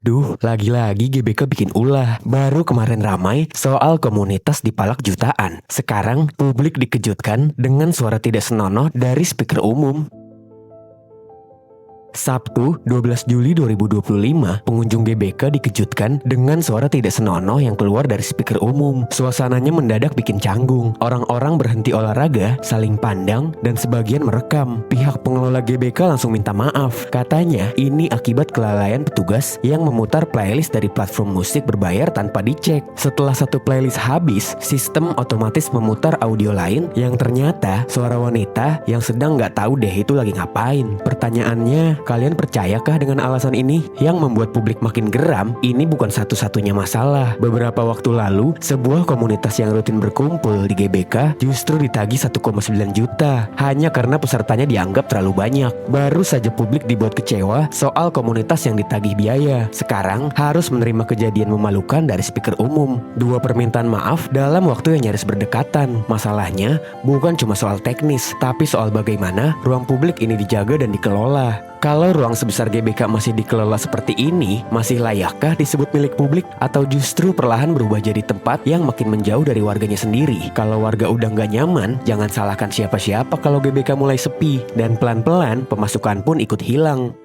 Duh, lagi-lagi GBK bikin ulah. Baru kemarin ramai soal komunitas dipalak jutaan. Sekarang publik dikejutkan dengan suara tidak senonoh dari speaker umum. Sabtu, 12 Juli 2025, pengunjung GBK dikejutkan dengan suara tidak senonoh yang keluar dari speaker umum. Suasananya mendadak bikin canggung. Orang-orang berhenti olahraga, saling pandang, dan sebagian merekam. Pihak pengelola GBK langsung minta maaf. Katanya, ini akibat kelalaian petugas yang memutar playlist dari platform musik berbayar tanpa dicek. Setelah satu playlist habis, sistem otomatis memutar audio lain yang ternyata suara wanita yang sedang nggak tahu deh itu lagi ngapain. Pertanyaannya, kalian percayakah dengan alasan ini? Yang membuat publik makin geram, ini bukan satu-satunya masalah. Beberapa waktu lalu, sebuah komunitas yang rutin berkumpul di GBK justru ditagih 1,9 juta hanya karena pesertanya dianggap terlalu banyak. Baru saja publik dibuat kecewa soal komunitas yang ditagih biaya. Sekarang harus menerima kejadian memalukan dari speaker umum. Dua permintaan maaf dalam waktu yang nyaris berdekatan. Masalahnya bukan cuma soal teknis, tapi soal bagaimana ruang publik ini dijaga dan dikelola. Kalau ruang sebesar GBK masih dikelola seperti ini, masih layakkah disebut milik publik? Atau justru perlahan berubah jadi tempat yang makin menjauh dari warganya sendiri? Kalau warga udah nggak nyaman, jangan salahkan siapa-siapa kalau GBK mulai sepi. Dan pelan-pelan pemasukan pun ikut hilang.